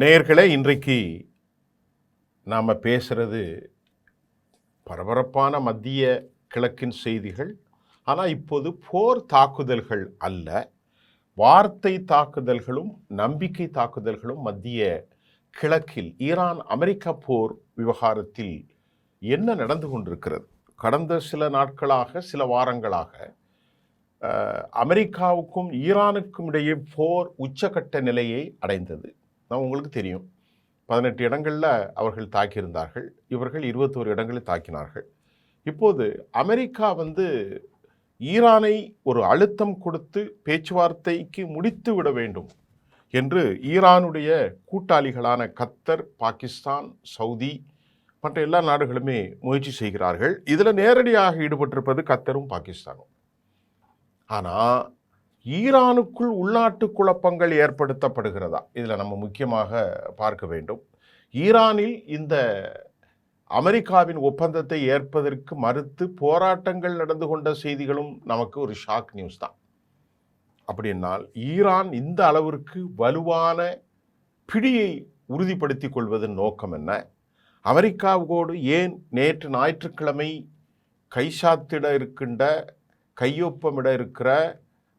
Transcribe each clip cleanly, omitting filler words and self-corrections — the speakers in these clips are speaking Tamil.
நேயர்களே, இன்றைக்கு நாம் பேசுகிறது பரபரப்பான மத்திய கிழக்கின் செய்திகள். ஆனால் இப்போது போர் தாக்குதல்கள் அல்ல, வார்த்தை தாக்குதல்களும் நம்பிக்கை தாக்குதல்களும் மத்திய கிழக்கில் ஈரான் அமெரிக்கா போர் விவகாரத்தில் என்ன நடந்து கொண்டிருக்கிறது. கடந்த சில நாட்களாக, சில வாரங்களாக அமெரிக்காவுக்கும் ஈரானுக்கும் இடையே போர் உச்சக்கட்ட நிலையை அடைந்தது. உங்களுக்கு தெரியும், 18 இடங்களில் அவர்கள் தாக்கியிருந்தார்கள். இவர்கள் 21 இடங்களில் தாக்கினார்கள். இப்போது அமெரிக்கா ஈரானை ஒரு அழுத்தம் கொடுத்து பேச்சுவார்த்தைக்கு முடித்து விட வேண்டும் என்று ஈரானுடைய கூட்டாளிகளான கத்தர், பாகிஸ்தான், சவுதி மற்ற எல்லா நாடுகளுமே முயற்சி செய்கிறார்கள். இதில் நேரடியாக ஈடுபட்டிருப்பது கத்தரும் பாகிஸ்தானும். ஆனால் ஈரானுக்குள் உள்நாட்டு குழப்பங்கள் ஏற்படுத்தப்படுகிறதா, இதில் நம்ம முக்கியமாக பார்க்க வேண்டும். ஈரானில் இந்த அமெரிக்காவின் ஒப்பந்தத்தை ஏற்பதற்கு மறுத்து போராட்டங்கள் நடந்து கொண்ட செய்திகளும் நமக்கு ஒரு ஷாக் நியூஸ் தான். அப்படின்னால் ஈரான் இந்த அளவிற்கு வலுவான பிடியை உறுதிப்படுத்திக் கொள்வதன் நோக்கம் என்ன? அமெரிக்காவோடு ஏன் நேற்று ஞாயிற்றுக்கிழமை கையொப்பமிட இருக்கிற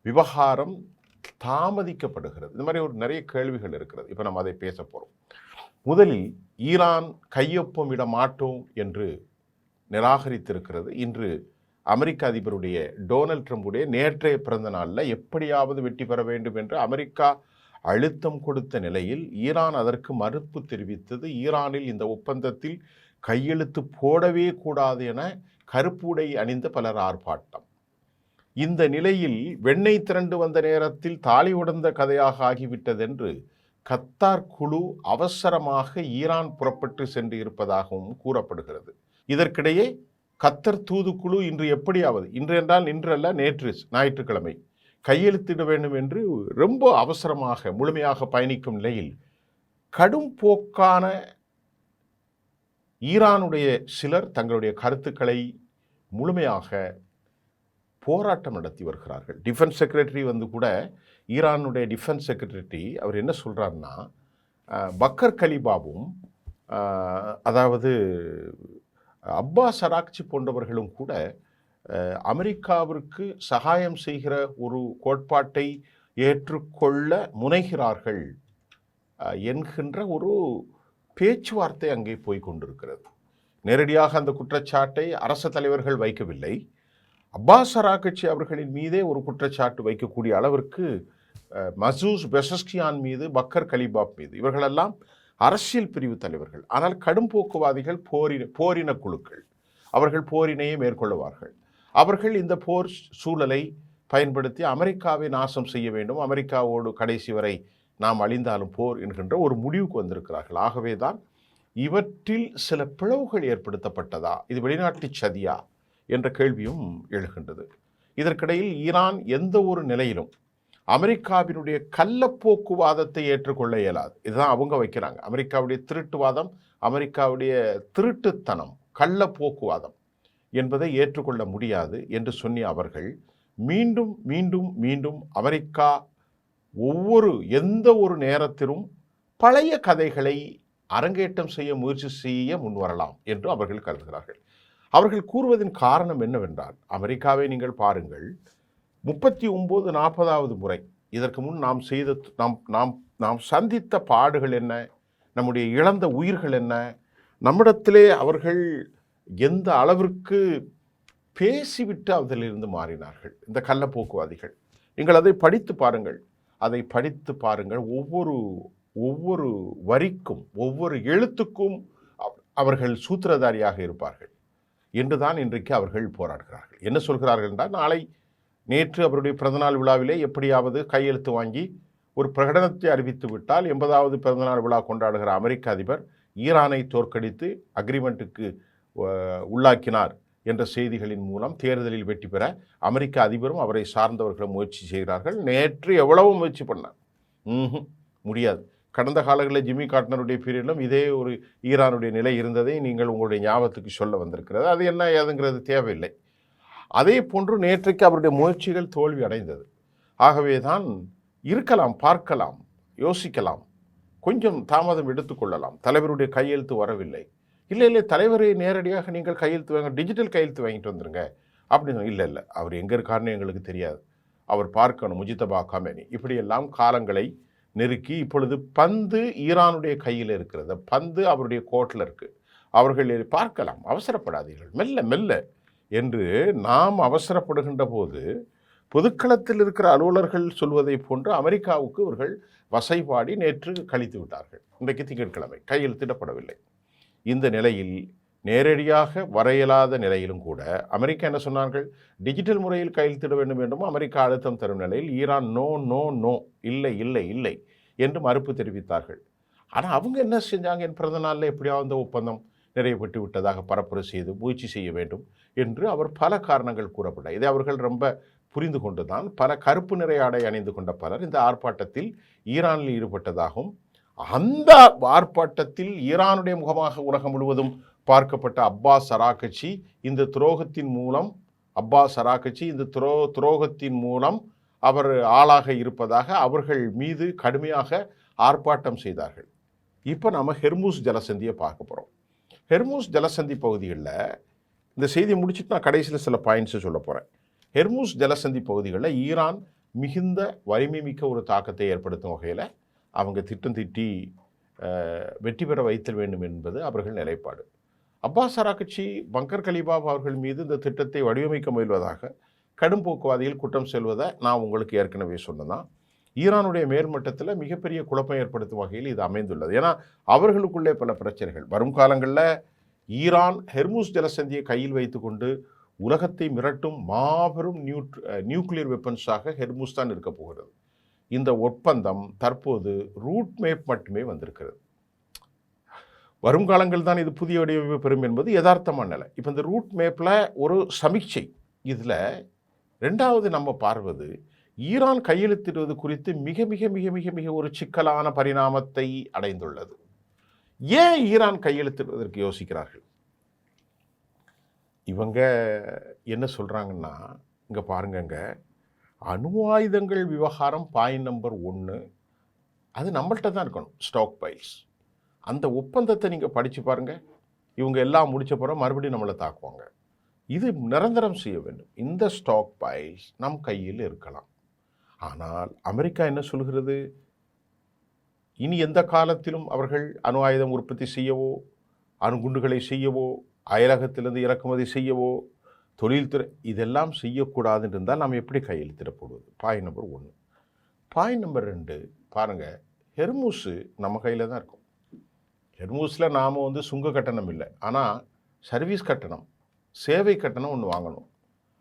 விவகாரம் தாமதிக்கப்படுகிறது? இந்த மாதிரி நிறைய கேள்விகள் இருக்கிறது. இப்போ நம்ம அதை பேச போகிறோம். முதலில் ஈரான் கையொப்பமிட மாட்டோம் என்று நிராகரித்திருக்கிறது. இன்று அமெரிக்க அதிபருடைய டொனால்ட் ட்ரம்புடைய நேற்றைய பிறந்த நாளில் எப்படியாவது வெற்றி பெற வேண்டும் என்று அமெரிக்கா அழுத்தம் கொடுத்த நிலையில் ஈரான் அதற்கு மறுப்பு தெரிவித்தது. ஈரானில் இந்த ஒப்பந்தத்தில் கையெழுத்து போடவே கூடாது என கருப்பு உடை அணிந்த பலர் ஆர்ப்பாட்டம். இந்த நிலையில் வெண்ணெய் திரண்டு வந்த நேரத்தில் தாலி உடைந்த கதையாக ஆகிவிட்டது என்று கத்தார் குழு அவசரமாக ஈரான் புறப்பட்டு சென்று இருப்பதாகவும் கூறப்படுகிறது. இதற்கிடையே கத்தர் தூதுக்குழு இன்று எப்படியாவது, இன்று என்றால் இன்றல்ல, நேற்று ஞாயிற்றுக்கிழமை கையெழுத்திட வேண்டும் என்று ரொம்ப அவசரமாக முழுமையாக பயணிக்கும் நிலையில் கடும் போக்கான ஈரானுடைய சிலர் தங்களுடைய கருத்துக்களை முழுமையாக போராட்டம் நடத்தி வருகிறார்கள். டிஃபென்ஸ் செக்ரட்டரி கூட ஈரானுடைய டிஃபென்ஸ் செக்ரட்டரி அவர் என்ன சொல்கிறாருன்னா, பக்கர் கலிபாவும் அதாவது அப்பாஸ் அராக்சி போன்றவர்களும் கூட அமெரிக்காவிற்கு சகாயம் செய்கிற ஒரு கோட்பாட்டை ஏற்றுக்கொள்ள முனைகிறார்கள் என்கின்ற ஒரு பேச்சுவார்த்தை அங்கே போய்கொண்டிருக்கிறது. நேரடியாக அந்த குற்றச்சாட்டை அரசு தலைவர்கள் வைக்கவில்லை. அப்பாஸ் அராக்சி அவர்களின் மீதே ஒரு குற்றச்சாட்டு வைக்கக்கூடிய அளவிற்கு மசூஸ் பெசஸ்கியான் மீது, பக்கர் கலிபாப் மீது, இவர்களெல்லாம் அரசியல் பிரிவு தலைவர்கள். ஆனால் கடும் போக்குவாதிகள், போரின குழுக்கள். அவர்கள் போரினையே மேற்கொள்ளுவார்கள். அவர்கள் இந்த போர் சூழலை பயன்படுத்தி அமெரிக்காவை நாசம் செய்ய வேண்டும், அமெரிக்காவோடு கடைசி வரை நாம் அழிந்தாலும் போர் என்கின்ற ஒரு முடிவுக்கு வந்திருக்கிறார்கள். ஆகவே தான் இவற்றில் சில பிளவுகள் ஏற்படுத்தப்பட்டதா, இது வெளிநாட்டு சதியா என்ற கேள்வியும் எழுகின்றது. இதற்கிடையில் ஈரான் எந்த ஒரு நிலையிலும் அமெரிக்காவினுடைய கள்ளப்போக்குவாதத்தை ஏற்றுக்கொள்ள இயலாது. இதுதான் அவங்க வைக்கிறாங்க. அமெரிக்காவுடைய திருட்டுவாதம், அமெரிக்காவுடைய திருட்டுத்தனம், கள்ளப்போக்குவாதம் என்பதை ஏற்றுக்கொள்ள முடியாது என்று சொன்னிய அவர்கள் மீண்டும் மீண்டும் மீண்டும் அமெரிக்கா எந்த ஒரு நேரத்திலும் பழைய கதைகளை அரங்கேற்றம் செய்ய முயற்சி செய்ய முன்வரலாம் என்று அவர்கள் கருதுகிறார்கள். அவர்கள் கூறுவதின் காரணம் என்னவென்றால், அமெரிக்காவை நீங்கள் பாருங்கள், 39 40வது முறை இதற்கு முன் நாம் சந்தித்த பாடுகள் என்ன, நம்முடைய இழந்த உயிர்கள் என்ன, நம்மிடத்திலே அவர்கள் எந்த அளவிற்கு பேசிவிட்டு அதிலிருந்து மாறினார்கள் இந்த கள்ளப்போக்குவாதிகள். நீங்கள் அதை படித்து பாருங்கள். ஒவ்வொரு வரிக்கும், ஒவ்வொரு எழுத்துக்கும் அவர்கள் சூத்திரதாரியாக இருப்பார்கள் என்றுதான் இன்றைக்கு அவர்கள் போராடுகிறார்கள். என்ன சொல்கிறார்கள் என்றால், நேற்று அவருடைய பிறந்தநாள் விழாவிலே எப்படியாவது கையெழுத்து வாங்கி ஒரு பிரகடனத்தை அறிவித்து விட்டால் 80வது பிறந்தநாள் விழா கொண்டாடுகிற அமெரிக்க அதிபர் ஈரானை தோற்கடித்து அக்ரிமெண்ட்டுக்கு உள்ளாக்கினார் என்ற செய்திகளின் மூலம் தேர்தலில் வெற்றி பெற அமெரிக்க அதிபரும் அவரை சார்ந்தவர்களும் முயற்சி செய்கிறார்கள். நேற்று எவ்வளவு முயற்சி பண்ணார், முடியாது. கடந்த காலங்களில் ஜிம்மி கார்ட்டனருடைய பீரியடிலும் இதே ஒரு ஈரானுடைய நிலை இருந்ததை நீங்கள் உங்களுடைய ஞாபகத்துக்கு சொல்ல வந்திருக்கிறது. அது என்ன ஏதுங்கிறது தேவையில்லை. அதே போன்று நேற்றைக்கு அவருடைய முயற்சிகள் தோல்வி அடைந்தது. ஆகவே தான் இருக்கலாம், பார்க்கலாம், யோசிக்கலாம், கொஞ்சம் தாமதம் எடுத்துக்கொள்ளலாம், தலைவருடைய கையெழுத்து வரவில்லை. இல்லை இல்லை, தலைவரை நேரடியாக நீங்கள் கையெழுத்து வாங்க, டிஜிட்டல் கையெழுத்து வாங்கிட்டு வந்துருங்க அப்படின்னு. இல்லை இல்லை, அவர் எங்கே இருக்காருன்னு எங்களுக்கு தெரியாது, அவர் பார்க்கணும் முஜித்தபா கமேனி. இப்படியெல்லாம் காலங்களை நெருக்கி இப்பொழுது பந்து ஈரானுடைய கையில் இருக்கிறது, பந்து அவருடைய கோட்டில் இருக்குது, அவர்கள் பார்க்கலாம், அவசரப்படாதீர்கள், மெல்ல மெல்ல என்று நாம் அவசரப்படுகின்ற போது பொதுக்களத்தில் இருக்கிற அலுவலர்கள் சொல்வதை போன்று அமெரிக்காவுக்கு இவர்கள் வசைபாடி நேற்று கழித்து விட்டார்கள். இன்றைக்கு திங்கட்கிழமை கையெழுத்திடப்படவில்லை. இந்த நிலையில் நேரடியாக வர இயலாத நிலையிலும் கூட அமெரிக்கா என்ன சொன்னார்கள், டிஜிட்டல் முறையில் கையெழுத்திட வேண்டும் என்றும் அமெரிக்கா அழுத்தம் தரும் நிலையில் ஈரான் நோ நோ நோ, இல்லை இல்லை இல்லை என்று மறுப்பு தெரிவித்தார்கள். ஆனால் அவங்க என்ன செஞ்சாங்க, என் பிறந்த நாளில் எப்படியாவது அந்த ஒப்பந்தம் நிறைவேற்றி விட்டதாக பரப்புரை செய்து முயற்சி செய்ய வேண்டும் என்று அவர் பல காரணங்கள் கூறப்பட்டார். இதை அவர்கள் ரொம்ப புரிந்து கொண்டுதான் பல கருப்பு நிறை ஆடை அணிந்து கொண்ட பலர் இந்த ஆர்ப்பாட்டத்தில் ஈரானில் ஈடுபட்டதாகவும், அந்த ஆர்ப்பாட்டத்தில் ஈரானுடைய முகமாக உலகம் முழுவதும் பார்க்கப்பட்ட அப்பாஸ் அராகச்சி இந்த துரோகத்தின் மூலம் துரோகத்தின் மூலம் அவர் ஆளாக இருப்பதாக அவர்கள் மீது கடுமையாக ஆர்ப்பாட்டம் செய்தார்கள். இப்போ நம்ம ஹெர்மூஸ் ஜலசந்தியை பார்க்க போகிறோம். ஹெர்மூஸ் ஜலசந்தி பகுதிகளில் இந்த செய்தி முடிச்சுட்டு நான் கடைசியில் சில பாயிண்ட்ஸை சொல்ல போகிறேன். ஹெர்மூஸ் ஜலசந்தி பகுதிகளில் ஈரான் மிகுந்த வலிமை மிக்க ஒரு தாக்கத்தை ஏற்படுத்தும் வகையில் அவங்க திட்டம் தீட்டி வெற்றி பெற வைத்தல் வேண்டும் என்பது அவர்கள் நிலைப்பாடு. அப்பாஸ் அராகச்சி பங்கர் கலிபாப் அவர்கள் மீது இந்த திட்டத்தை வடிவமைக்க முயல்வதாக கடும் போக்குவாதிகள் குற்றம் செல்வதை நான் உங்களுக்கு ஏற்கனவே சொன்னதான். ஈரானுடைய மேல்மட்டத்தில் மிகப்பெரிய குழப்பம் ஏற்படுத்தும் வகையில் இது அமைந்துள்ளது. ஏன்னா அவர்களுக்குள்ளே பல பிரச்சனைகள் வரும் காலங்களில் ஈரான் ஹெர்மூஸ் ஜலசந்தியை கையில் வைத்து கொண்டு உலகத்தை மிரட்டும் மாபெரும் நியூக்ளியர் வெப்பன்ஸாக ஹெர்மூஸ் தான் இருக்க போகிறது. இந்த ஒப்பந்தம் தற்போது ரூட் மேப் மட்டுமே வந்திருக்கிறது. வரும் காலங்கள் தான் இது புதிய வடிவமைப்பு பெறும் என்பது யதார்த்தமான நிலை. இப்போ இந்த ரூட் மேப்பில் ஒரு சமீட்சை. இதில் ரெண்டாவது நம்ம பார்வது ஈரான் கையெழுத்திடுவது குறித்து மிக மிக மிக மிக மிக ஒரு சிக்கலான பரிணாமத்தை அடைந்துள்ளது. ஏன் ஈரான் கையெழுத்திடுவதற்கு யோசிக்கிறார்கள்? இவங்க என்ன சொல்கிறாங்கன்னா, இங்கே பாருங்கங்க, அணு ஆயுதங்கள் விவகாரம் பாயிண்ட் நம்பர் 1 அது நம்மள்கிட்ட தான் இருக்கணும், ஸ்டாக் பைல்ஸ். அந்த ஒப்பந்தத்தை நீங்கள் படித்து பாருங்கள். இவங்க எல்லாம் முடிச்ச பிறகு மறுபடியும் நம்மளை தாக்குவாங்க. இது நிரந்தரம் செய்ய வேண்டும். இந்த ஸ்டாக் பைல்ஸ் நம் கையில் இருக்கலாம். ஆனால் அமெரிக்கா என்ன சொல்கிறது, இனி எந்த காலத்திலும் அவர்கள் அணு ஆயுதம் உற்பத்தி செய்யவோ, அணுகுண்டுகளை செய்யவோ, அயலகத்திலிருந்து இறக்குமதி செய்யவோ, தொழில்துறை இதெல்லாம் செய்யக்கூடாதுன்னு இருந்தால் நாம் எப்படி கையெழுத்திட போடுவது? Point number 1. பாயிண்ட் நம்பர் 2 பாருங்கள், ஹெர்மூஸு நம்ம கையில் தான் இருக்கும். ஹெர்மூஸில் நாம் சுங்க கட்டணம் இல்லை, ஆனால் சர்வீஸ் கட்டணம், சேவை கட்டணம் ஒன்று வாங்கணும்.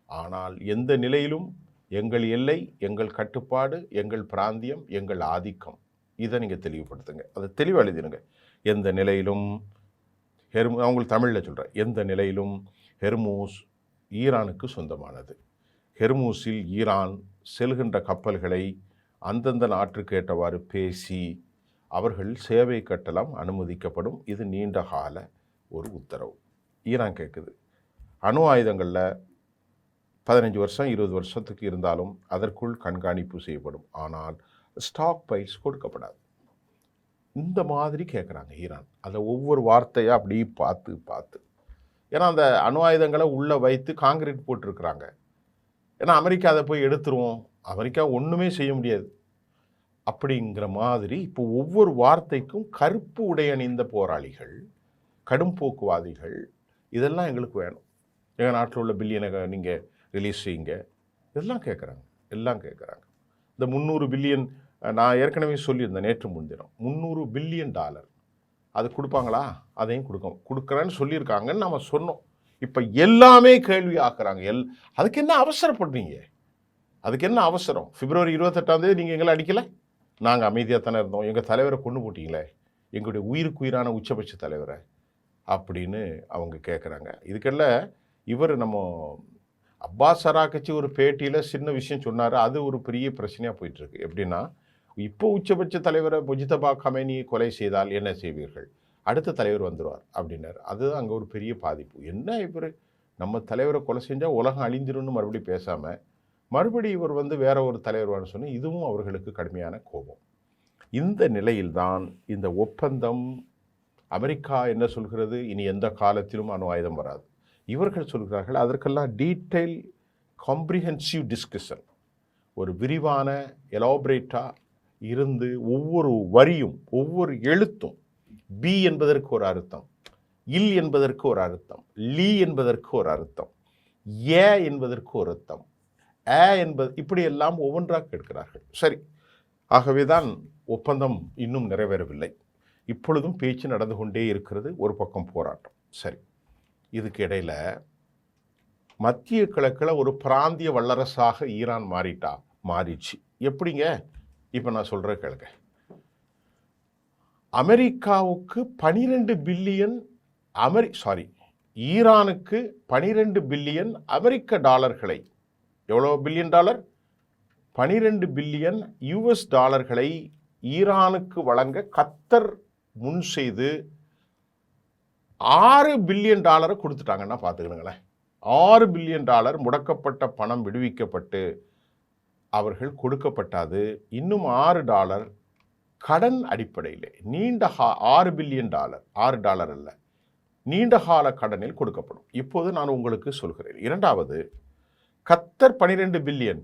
ஆனால் எந்த நிலையிலும் எங்கள் எல்லை, எங்கள் கட்டுப்பாடு, எங்கள் பிராந்தியம், எங்கள் ஆதிக்கம், இதை நீங்கள் தெளிவுபடுத்துங்க. அதை தெளிவாக எழுதிடுங்க. எந்த நிலையிலும் அவங்களுக்கு தமிழில் சொல்கிறேன், எந்த நிலையிலும் ஹெர்மூஸ் ஈரானுக்கு சொந்தமானது. ஹெர்மூஸில் ஈரான் செல்கின்ற கப்பல்களை அந்தந்த நாட்டுக்கு ஏற்றவாறு பேசி அவர்கள் சேவை கட்டணம் அனுமதிக்கப்படும். இது நீண்ட கால ஒரு உத்தரவு. ஈரான் கேட்குது, அணு ஆயுதங்களில் 15 வருஷம் 20 வருஷத்துக்கு இருந்தாலும் அதற்குள் கண்காணிப்பு செய்யப்படும், ஆனால் ஸ்டாக் பைல்ஸ் கொடுக்கப்படாது. இந்த மாதிரி கேட்குறாங்க ஈரான். அதை ஒவ்வொரு வார்த்தையாக அப்படி பார்த்து ஏன்னா அந்த அணு ஆயுதங்களை உள்ளே வைத்து காங்கிரீட் போட்டிருக்கிறாங்க. ஏன்னா அமெரிக்கா அதை போய் எடுத்துருவோம், அமெரிக்கா ஒன்றுமே செய்ய முடியாது அப்படிங்கிற மாதிரி. இப்போ ஒவ்வொரு வார்த்தைக்கும் கருப்பு உடை அணிந்த போராளிகள், கடும் போக்குவாதிகள், இதெல்லாம் எங்களுக்கு வேணும், எங்கள் நாட்டில் உள்ள பில்லியனை நீங்கள் ரிலீஸ் செய்யுங்க, இதெல்லாம் கேட்குறாங்க. இந்த 300 பில்லியன் நான் ஏற்கனவே சொல்லியிருந்தேன் நேற்று முன்தினம், $300 பில்லியன் அது கொடுப்பாங்களா? அதையும் கொடுக்குறேன்னு சொல்லியிருக்காங்கன்னு நம்ம சொன்னோம். இப்போ எல்லாமே கேள்வி ஆக்குறாங்க. அதுக்கு என்ன அவசரப்படுறீங்க? அதுக்கு என்ன அவசரம்? பிப்ரவரி 28 நீங்கள் எங்களை அடிக்கலை, நாங்கள் அமைதியாக தானே இருந்தோம், எங்கள் தலைவரை கொண்டு போட்டிங்களே, எங்களுடைய உயிருக்கு உயிரான உச்சபட்ச தலைவரை அப்படின்னு அவங்க கேட்குறாங்க. இதுக்கெல்லாம் இவர் நம்ம அப்பாஸ் அராகச்சி ஒரு பேட்டியில் சின்ன விஷயம் சொன்னார், அது ஒரு பெரிய பிரச்சனையாக போயிட்டுருக்கு. எப்படின்னா, இப்போ உச்சபட்ச தலைவரை முஜித்தபா கமேனியை கொலை செய்தால் என்ன செய்வீர்கள்? அடுத்த தலைவர் வந்துடுவார் அப்படின்னார். அதுதான் அங்கே ஒரு பெரிய பாதிப்பு. என்ன இவர் நம்ம தலைவரை கொலை செஞ்சால் உலகம் அழிஞ்சிரும்னு மறுபடியும் பேசாமல் மறுபடியும் இவர் வேற ஒரு தலைவர் சொன்னால் இதுவும் அவர்களுக்கு கடுமையான கோபம். இந்த நிலையில்தான் இந்த ஒப்பந்தம் அமெரிக்கா என்ன சொல்கிறது, இனி எந்த காலத்திலும் அணு ஆயுதம் வராது. இவர்கள் சொல்கிறார்கள் அதற்கெல்லாம் டீட்டெயில் காம்ப்ரிஹென்சிவ் டிஸ்கஷன், ஒரு விரிவான எலாபரேட்டாக இருந்து ஒவ்வொரு வரியும் ஒவ்வொரு எழுத்தும் பி என்பதற்கு ஒரு அர்த்தம், இல் என்பதற்கு ஒரு அர்த்தம், லீ என்பதற்கு ஒரு அர்த்தம், ஏ என்பதற்கு ஒரு அர்த்தம், ஏ என்பது இப்படியெல்லாம் ஒவ்வொன்றாக கேட்கிறார்கள். சரி, ஆகவேதான் ஒப்பந்தம் இன்னும் நிறைவேறவில்லை. இப்பொழுதும் பேச்சு நடந்து கொண்டே இருக்கிறது. ஒரு பக்கம் போராட்டம். சரி, இதுக்கு இடையில மத்திய கிழக்கில் ஒரு பிராந்திய வல்லரசாக ஈரான் மாறிடுச்சு. எப்படிங்க? இப்போ நான் சொல்கிற கேளுங்க. அமெரிக்காவுக்கு 12 பில்லியன் ஈரானுக்கு 12 பில்லியன் அமெரிக்க டாலர்களை, எவ்வளோ பில்லியன் டாலர்? 12 பில்லியன் US டாலர்களை ஈரானுக்கு வழங்க கத்தர் முன் செய்து 6 பில்லியன் டாலரை கொடுத்துட்டாங்கன்னா பார்த்துக்கணுங்களேன். 6 பில்லியன் டாலர் முடக்கப்பட்ட பணம் விடுவிக்கப்பட்டு அவர்கள் கொடுக்கப்பட்டாது. இன்னும் 6 டாலர் கடன் அடிப்படையில் நீண்ட 6 பில்லியன் டாலர், 6 டாலர் அல்ல, நீண்டகால கடனில் கொடுக்கப்படும். இப்போது நான் உங்களுக்கு சொல்கிறேன். இரண்டாவது, கத்தர் 12 பில்லியன்,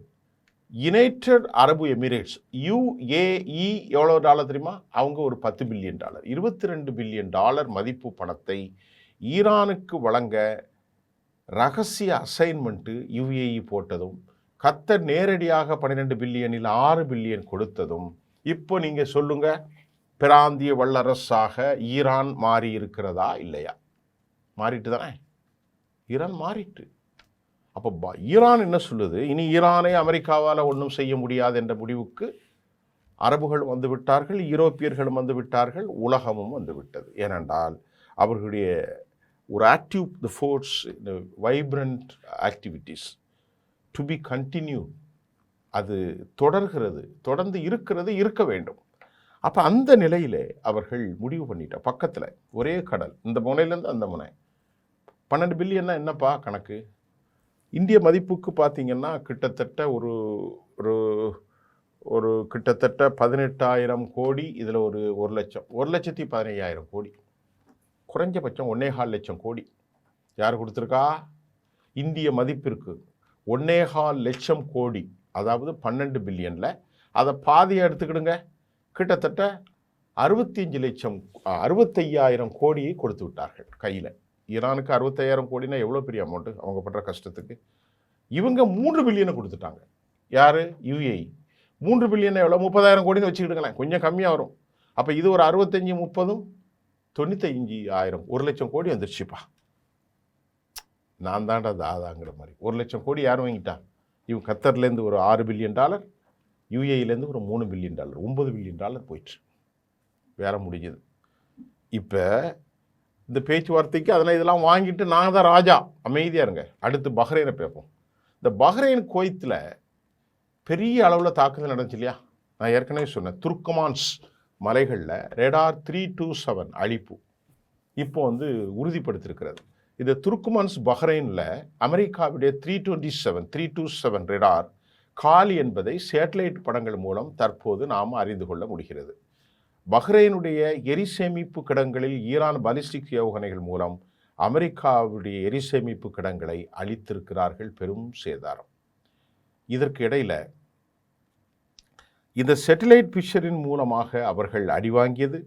யுனைடெட் அரபு எமிரேட்ஸ் UAE எவ்வளோ டாலர் தெரியுமா? அவங்க ஒரு 10 பில்லியன் டாலர், 22 பில்லியன் டாலர் மதிப்பு பணத்தை ஈரானுக்கு வழங்க ரகசிய அசைன்மெண்ட்டு UAE போட்டதும், கத்தர் நேரடியாக 12 பில்லியனில் 6 பில்லியன் கொடுத்ததும், இப்போ நீங்கள் சொல்லுங்க, பிராந்திய வல்லரசாக ஈரான் மாறி இருக்கிறதா இல்லையா? மாறிட்டு தானே, ஈரான் மாறிட்டு. அப்போ ஈரான் என்ன சொல்லுது? இனி ஈரானை அமெரிக்காவால் ஒன்றும் செய்ய முடியாது என்ற முடிவுக்கு அரபுகள் வந்து விட்டார்கள், யூரோப்பியர்களும் வந்து விட்டார்கள், உலகமும் வந்து விட்டது. ஏனென்றால் அவர்களுடைய ஒரு active the force, vibrant activities to be continue, அது தொடர்ந்து இருக்கிறது, இருக்க வேண்டும். அப்போ அந்த நிலையிலே அவர்கள் முடிவு பண்ணிட்ட, பக்கத்தில் ஒரே கடல், இந்த முனையிலேருந்து அந்த முனை. 12 பில்லியன்னா என்னப்பா கணக்கு? இந்திய மதிப்புக்கு பார்த்தீங்கன்னா கிட்டத்தட்ட ஒரு கிட்டத்தட்ட 18,000 கோடி. இதில் ஒரு 1,15,000 கோடி, குறைஞ்சபட்சம் 1,4 லட்சம் கோடி. யார் கொடுத்துருக்கா? இந்திய மதிப்பிற்கு 1,4 லட்சம் கோடி, அதாவது 12 பில்லியனில் அதை பாதியை எடுத்துக்கிடுங்க, கிட்டத்தட்ட 65,000 கோடியை கொடுத்து விட்டார்கள் கையில். ஈரானுக்கு 65,000 கோடினா எவ்வளோ பெரிய அமௌண்ட்டு அவங்க பண்ணுற கஷ்டத்துக்கு. இவங்க 3 பில்லியனை கொடுத்துட்டாங்க. யார்? UAE. 3 பில்லியனை எவ்வளோ? 30,000 கோடின்னு வச்சுக்கிட்டுங்களேன், கொஞ்சம் கம்மியாக வரும். அப்போ இது ஒரு 65, 30, 95,000, 1 லட்சம் கோடி வந்துருச்சுப்பா. நான் தாண்டா தாதாங்கிற மாதிரி 1 லட்சம் கோடி யார் வாங்கிட்டா? இவங்க கத்தர்லேருந்து ஒரு 6 பில்லியன் டாலர், UAEலேருந்து ஒரு 3 பில்லியன் டாலர், 9 பில்லியன் டாலர் போயிடுச்சு. வேற முடிஞ்சது. இப்போ இந்த பேச்சுவார்த்தைக்கு அதெல்லாம் இதெல்லாம் வாங்கிட்டு நாங்கள் தான் ராஜா, அமைதியாக இருங்க. அடுத்து பஹ்ரைனை பேப்போம். இந்த பஹ்ரைன் குவைத்தில் பெரிய அளவில் தாக்குதல் நடந்துச்சு இல்லையா? நான் ஏற்கனவே சொன்னேன், துர்க்கமான்ஸ் மலைகளில் ரேடார் 327 அழிப்பு இப்போ உறுதிப்படுத்தியிருக்கிறது. இந்த துர்க்குமான்ஸ் பஹ்ரைனில் அமெரிக்காவுடைய 327 ரேடார் காலி என்பதை சேட்டலைட் படங்கள் மூலம் தற்போது நாம் அறிந்து கொள்ள முடிகிறது. பஹ்ரைனுடைய எரிசேமிப்பு கிடங்களில் ஈரான் பாலிஸ்டிக் ஏவுகணைகள் மூலம் அமெரிக்காவுடைய எரிசேமிப்பு கிடங்களை அழித்திருக்கிறார்கள், பெரும் சேதாரம். இதற்கு இடையில் இந்த சேட்டலைட் பிக்சரின் மூலமாக அவர்கள் அடிவாங்கியது,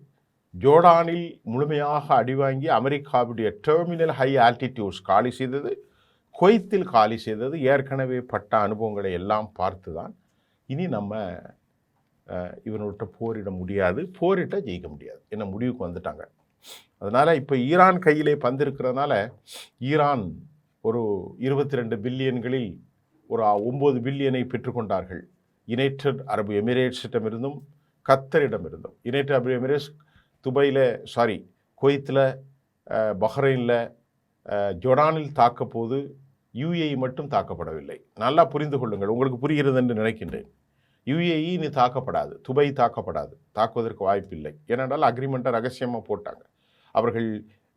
ஜோர்டானில் முழுமையாக அடிவாங்கி அமெரிக்காவுடைய டெர்மினல் ஹை ஆல்டிடியூட்ஸ் காலி செய்தது, குவைத்தில் காலி செய்தது. ஏற்கனவே பட்ட அனுபவங்களை எல்லாம் பார்த்து தான் இனி நம்ம இவன்கிட்ட போரிட முடியாது, போரிட்ட ஜெயிக்க முடியாது என்ன முடிவுக்கு வந்துட்டாங்க. அதனால் இப்போ ஈரான் கையிலே பந்து இருக்கிறதுனால ஈரான் ஒரு 22 பில்லியன்களில் ஒரு 9 பில்லியனை பெற்றுக்கொண்டார்கள். யுனைடெட் அரபு எமிரேட்ஸிடமிருந்தும் கத்தரிடமிருந்தும். யுனைடெட் அரபு எமிரேட்ஸ் குவைத்தில், பஹ்ரைனில், ஜோர்டானில் தாக்க போது, UAE மட்டும் தாக்கப்படவில்லை. நல்லா புரிந்து கொள்ளுங்கள், உங்களுக்கு புரிகிறது என்று நினைக்கின்றேன். UAE இனி தாக்கப்படாது, துபை தாக்கப்படாது, தாக்குவதற்கு வாய்ப்பில்லை. ஏனென்றால் அக்ரிமெண்ட்டை ரகசியமாக போட்டாங்க. அவர்கள்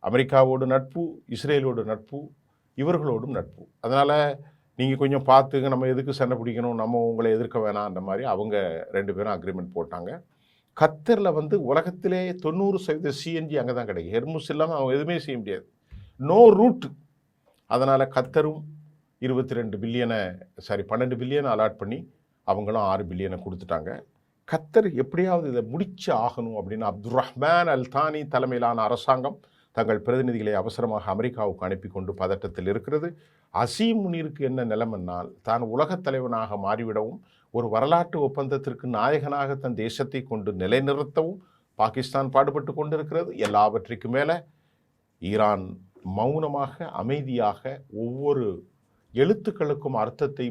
அமெரிக்காவோடு நட்பு, இஸ்ரேலோடு நட்பு, இவர்களோடும் நட்பு. அதனால் நீங்கள் கொஞ்சம் பார்த்துங்க, நம்ம எதுக்கு சண்டை பிடிக்கணும், நம்ம உங்களை எதிர்க்க வேணாம், அந்த மாதிரி அவங்க 2 பேரும் அக்ரிமெண்ட் போட்டாங்க. கத்தரில் வந்து உலகத்திலே 90% சிஎன்ஜி அங்கே தான் கிடைக்கும். ஹெர்முஸ் இல்லாமல் அவங்க எதுவுமே செய்ய முடியாது. No route. அதனால் கத்தரும் 12 பில்லியனை அலாட் பண்ணி அவங்களும் 6 பில்லியனை கொடுத்துட்டாங்க. கத்தர் எப்படியாவது இதை முடிச்சு ஆகணும் அப்படின்னு அப்துல் ரஹ்மான் அல் தானி தலைமையிலான அரசாங்கம் தங்கள் பிரதிநிதிகளை அவசரமாக அமெரிக்காவுக்கு அனுப்பி கொண்டு பதட்டத்தில் இருக்கிறது. அசீம் முனீருக்கு என்ன நிலைமைன்னால், தான் உலகத் தலைவனாக மாறிவிடவும் ஒரு வரலாற்று ஒப்பந்தத்திற்கு நாயகனாக தன் தேசத்தை கொண்டு நிலைநிறுத்தவும் பாகிஸ்தான் பாடுபட்டு கொண்டிருக்கிறது. எல்லாவற்றுக்கும் மேலே ஈரான் மௌனமாக அமைதியாக ஒவ்வொரு எழுத்துக்களுக்கும் அர்த்தத்தை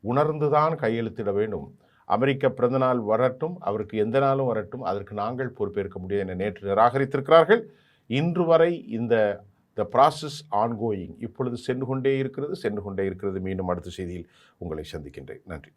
உணர்ந்துதான் கையெழுத்திட வேண்டும். அமெரிக்க பிறந்த நாள் வரட்டும், அவருக்கு எந்த நாளும் வரட்டும், அதற்கு நாங்கள் பொறுப்பேற்க முடியாது என நேற்று நிராகரித்திருக்கிறார்கள். இன்று வரை இந்த ப்ராசஸ் ஆன்கோயிங், இப்பொழுது சென்று கொண்டே இருக்கிறது. மீண்டும் அடுத்த செய்தியில் உங்களை சந்திக்கின்றேன். நன்றி.